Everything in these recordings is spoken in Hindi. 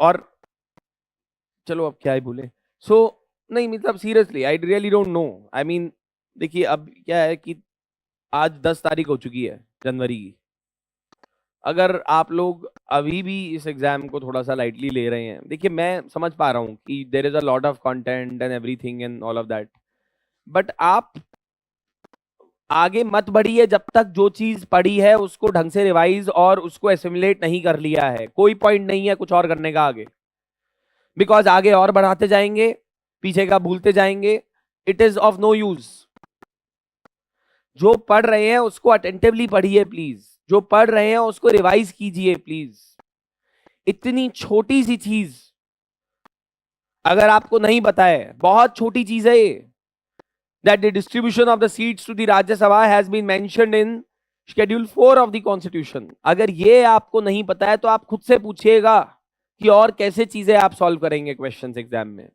और चलो अब क्या ही बोले। सो नहीं मतलब seriously I really don't know. I mean देखिए अब क्या है कि आज 10 तारीख हो चुकी है जनवरी की। अगर आप लोग अभी भी इस एग्जाम को थोड़ा सा लाइटली ले रहे हैं, देखिए मैं समझ पा रहा हूँ कि there is a lot of content and everything and all of that, but आप आगे मत बढ़िए जब तक जो चीज पढ़ी है उसको ढंग से रिवाइज और उसको एसिमुलेट नहीं कर लिया है। कोई पॉइंट नहीं है कुछ और करने का आगे, बिकॉज आगे और बढ़ाते जाएंगे, पीछे का भूलते जाएंगे, it is of no use. जो पढ़ रहे हैं उसको अटेंटिवली पढ़िए प्लीज, जो पढ़ रहे हैं उसको रिवाइज कीजिए प्लीज। इतनी छोटी सी चीज अगर आपको नहीं पता है, बहुत छोटी चीज है ये, that the distribution of the seats to the Rajya Sabha has been mentioned in Schedule 4 of the Constitution। अगर ये आपको नहीं पता है तो आप खुद से पूछिएगा कि और कैसे चीजें आप सॉल्व करेंगे क्वेश्चंस एग्जाम में।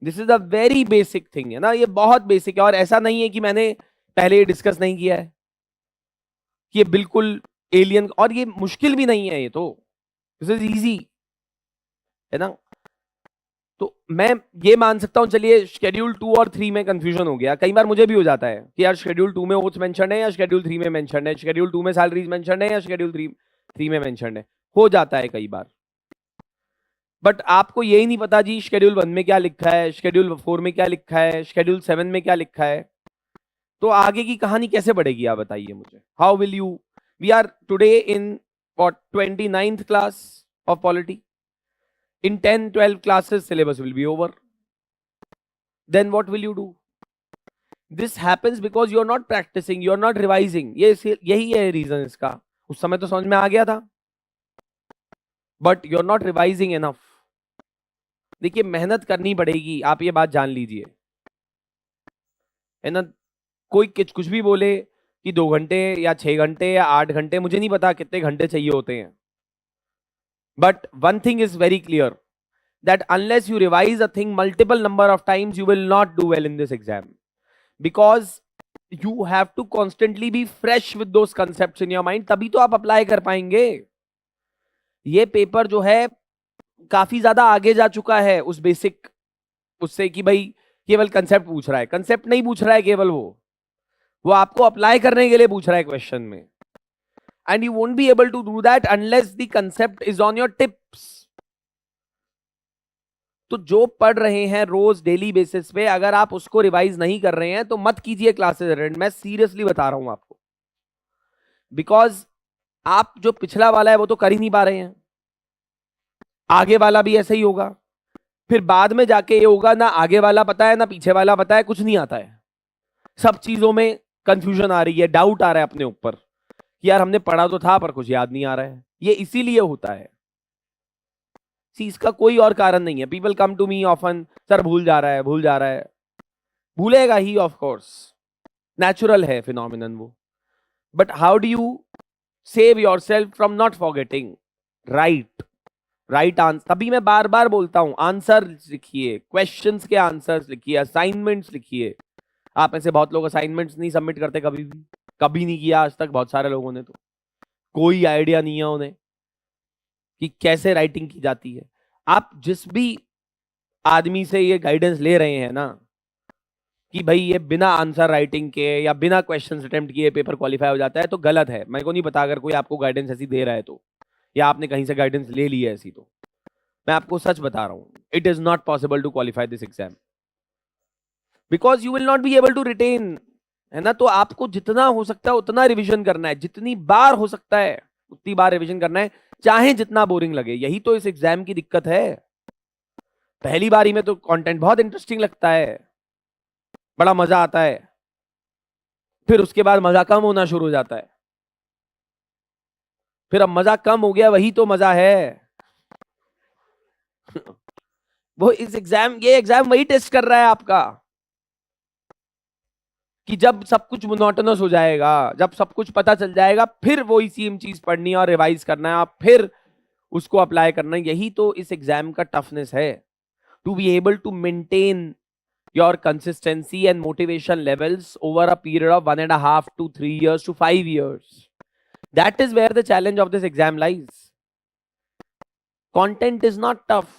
This is a very basic thing है ना, ये बहुत बेसिक है। और ऐसा नहीं है कि मैंने पहले ये डिस्कस नहीं किया है, कि ये बिल्कुल एलियन, और ये मुश्किल भी नहीं है, ये तो दिस इज इजी है ना। तो मैं ये मान सकता हूं, चलिए शेड्यूल 2 और 3 में कंफ्यूजन हो गया, कई बार मुझे भी हो जाता है कि यार शेड्यूल 2 में ओट्स मेंशन है या शेड्यूल 3 में मेंशन है, शेड्यूल 2 में सैलरीज मेंशन है या शेड्यूल 3 में मेंशन है, हो जाता है कई बार। बट आपको यही नहीं पता जी शेड्यूल 1 में क्या लिखा है, शेड्यूल 4 में क्या लिखा है, शेड्यूल 7 में क्या लिखा है, तो आगे की कहानी कैसे बढ़ेगी आप बताइए मुझे। How will you, we are today in what 29th class of polity, in 10-12 classes syllabus will be over, then what will you do? This happens because you're not practicing, you're not revising। ये यही है रीजन इसका। उस समय तो समझ में आ गया था, but you're not revising enough। देखिए मेहनत करनी पड़ेगी, आप ये बात जान लीजिए है ना। कोई कुछ भी बोले कि 2 घंटे या 6 घंटे या 8 घंटे, मुझे नहीं पता कितने घंटे चाहिए होते हैं, but one thing is very clear, that unless you revise a thing multiple number of times you will not do well in this exam, because you have to constantly be fresh with those concepts in your mind, तभी तो आप अप्लाई कर पाएंगे। ये पेपर जो है काफी ज्यादा आगे जा चुका है उस बेसिक उससे, कि भाई केवल कंसेप्ट पूछ रहा है, कंसेप्ट नहीं पूछ रहा है केवल, वो आपको अप्लाई करने के लिए पूछ रहा है क्वेश्चन में, and you won't be able to do that unless the concept is on your tips. तो जो पढ़ रहे हैं रोज डेली बेसिस पे, अगर आप उसको रिवाइज नहीं कर रहे हैं तो मत कीजिए क्लासेस अटेंड, मैं सीरियसली बता रहा हूं आपको, बिकॉज आप जो पिछला वाला है वो तो कर ही नहीं पा रहे हैं, आगे वाला भी ऐसे ही होगा, फिर बाद में जाके ये होगा ना आगे वाला पता है ना पीछे वाला पता है, कुछ नहीं आता है, सब चीजों में कंफ्यूजन आ रही है, डाउट आ रहा है अपने ऊपर कि यार हमने पढ़ा तो था पर कुछ याद नहीं आ रहा है। ये इसीलिए होता है, इसका कोई और कारण नहीं है। People come to me often, sir भूल जा रहा है, भूल जा रहा है, भूलेगा ही ऑफ कोर्स, नेचुरल है फिनोमिनन वो, but how do you save yourself from not forgetting? Right answer, तभी मैं बार बार बोलता हूं आंसर लिखिए, क्वेश्चंस के आंसर्स लिखिए, असाइनमेंट्स लिखिए। आप में से बहुत लोग असाइनमेंट्स नहीं सबमिट करते, कभी भी कभी नहीं किया आज तक, बहुत सारे लोगों ने तो कोई आइडिया नहीं है उन्हें कि कैसे राइटिंग की जाती है। आप जिस भी आदमी से ये गाइडेंस ले रहे हैं ना कि भाई ये बिना आंसर राइटिंग के या बिना क्वेश्चन अटेम्प्ट किए पेपर क्वालिफाई हो जाता है, तो गलत है। मेरे को नहीं पता अगर कोई आपको गाइडेंस ऐसी दे रहा है तो, या आपने कहीं से गाइडेंस ले ली है ऐसी, तो मैं आपको सच बता रहा हूं, it is not possible to qualify this exam, because you will not be able to retain, है ना। तो आपको जितना हो सकता है उतना रिविजन करना है, जितनी बार हो सकता है उतनी बार रिविजन करना है, चाहे जितना बोरिंग लगे। यही तो इस एग्जाम की दिक्कत है। पहली बारी में तो कंटेंट बहुत इंटरेस्टिंग लगता है, बड़ा मजा आता है, फिर उसके बाद मजा कम होना शुरू हो जाता है, फिर अब मजा कम हो गया, वही तो मजा है। वो इस एग्जाम, ये एग्जाम वही टेस्ट कर रहा है आपका, कि जब सब कुछ मोनोटोनस हो जाएगा, जब सब कुछ पता चल जाएगा, फिर वही सेम चीज पढ़नी है और रिवाइज करना है, आप फिर उसको अप्लाई करना है। यही तो इस एग्जाम का टफनेस है, to be able to maintain your consistency and motivation levels over a period of 1.5 to 3 years to 5 years. That is where the challenge of this exam lies. Content is not tough.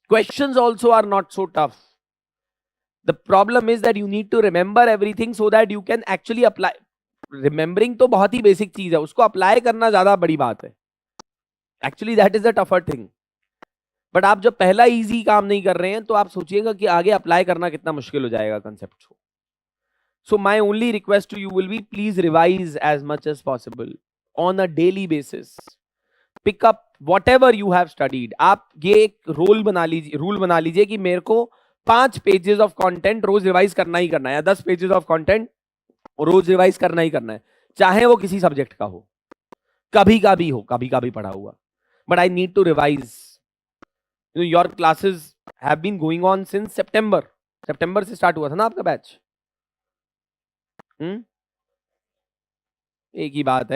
Questions also are not so tough. The problem is that you need to remember everything so that you can actually apply. Remembering तो बहुत ही basic चीज है, उसको apply करना ज्यादा बड़ी बात है. Actually that is the tougher thing. But आप जब पहला इजी काम नहीं कर रहे हैं तो आप सोचिएगा कि आगे अप्लाई करना कितना मुश्किल हो जाएगा कंसेप्ट को. So my only request to you will be please revise as much as possible on a daily basis. Pick up whatever you have studied. आप ये एक रूल बना लीजिए कि मेरे को 5 पेजेस ऑफ कंटेंट रोज रिवाइज करना ही करना है, या 10 पेजेस ऑफ कंटेंट रोज रिवाइज करना ही करना है, चाहे वो किसी सब्जेक्ट का हो, कभी का भी पढ़ा हुआ. But I need to revise. your classes have been going on since September से स्टार्ट हुआ था ना आपका बैच. एक ही बात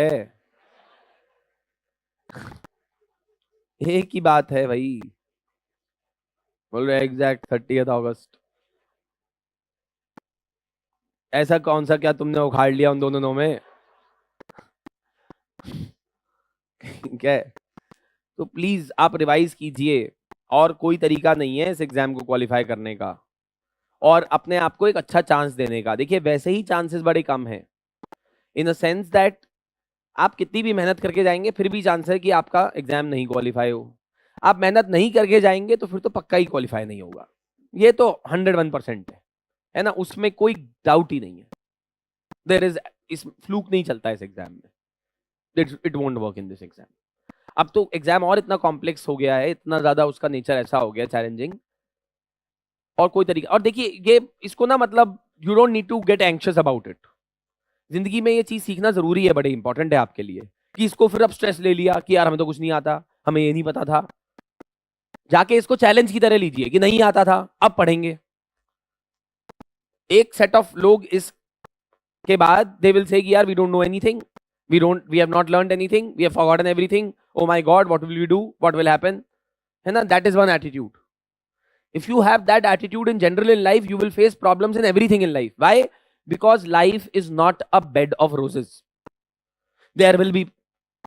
है भाई. बोल रहे एग्जैक्ट 30 अगस्त. ऐसा कौन सा क्या तुमने उखाड़ लिया उन दोनों में? क्या है? तो प्लीज आप रिवाइज कीजिए, और कोई तरीका नहीं है इस एग्जाम को क्वालिफाई करने का और अपने आप को एक अच्छा चांस देने का. देखिए वैसे ही चांसेस बड़े कम हैं, इन अ सेंस दैट आप कितनी भी मेहनत करके जाएंगे फिर भी चांस है कि आपका एग्जाम नहीं क्वालिफाई हो. आप मेहनत नहीं करके जाएंगे तो फिर तो पक्का ही क्वालिफाई नहीं होगा. ये तो 101% है ना, उसमें कोई डाउट ही नहीं है. देयर इज, इस फ्लूक नहीं चलता इस एग्जाम में. It won't work in this exam. अब तो एग्जाम और इतना कॉम्प्लेक्स हो गया है, इतना ज्यादा उसका नेचर ऐसा हो गया चैलेंजिंग, और कोई तरीका. और देखिए ये इसको ना, मतलब you don't need to get anxious about it. जिंदगी में ये चीज सीखना जरूरी है, बड़े इंपॉर्टेंट है आपके लिए. कि इसको फिर अब स्ट्रेस ले लिया कि यार हमें तो कुछ नहीं आता, हमें ये नहीं पता था. जाके इसको चैलेंज की तरह लीजिए कि नहीं आता था, अब पढ़ेंगे. एक सेट ऑफ लोग इसके बाद दे विल से कि यार we don't know anything, we have not learned anything, we have forgotten everything, oh my god, what will we do, what will happen, है ना. that is one attitude. if you have that attitude in general in life, you will face problems in everything in life. Why? Because life is not a bed of roses. there will be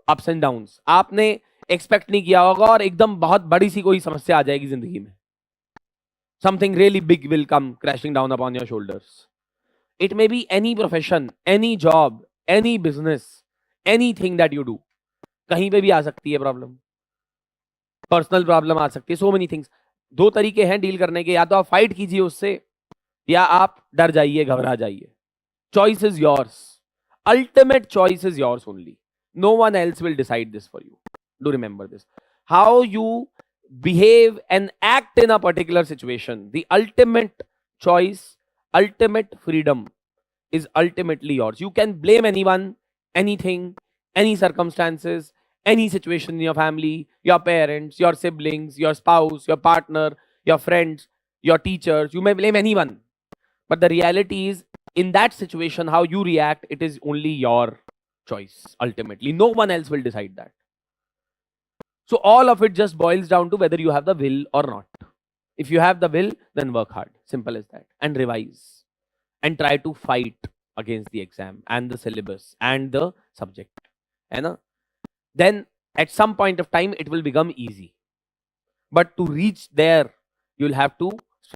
ups and downs. आपने एक्सपेक्ट नहीं किया होगा और एकदम बहुत बड़ी सी कोई समस्या आ जाएगी जिंदगी में. something really big will come crashing down upon your shoulders. it may be any profession, any job, any business, anything that you do. कहीं पे भी आ सकती है प्रॉब्लम, पर्सनल प्रॉब्लम आ सकती है, सो मेनी थिंग्स. 2 तरीके हैं डील करने के, या तो आप फाइट कीजिए उससे, या आप डर जाइए, घबरा जाइए. Choice is yours. Ultimate choice is yours only. No one else will decide this for you. Do remember this. How you behave and act in a particular situation, the ultimate choice, ultimate freedom is ultimately yours. You can blame anyone, anything, any circumstances, any situation in your family, your parents, your siblings, your spouse, your partner, your friends, your teachers. You may blame anyone, but the reality is, in that situation, how you react, it is only your choice. Ultimately, no one else will decide that. So all of it just boils down to whether you have the will or not. If you have the will, then work hard. Simple as that. And revise. And try to fight against the exam and the syllabus and the subject. Then at some point of time, it will become easy. But to reach there, you'll have to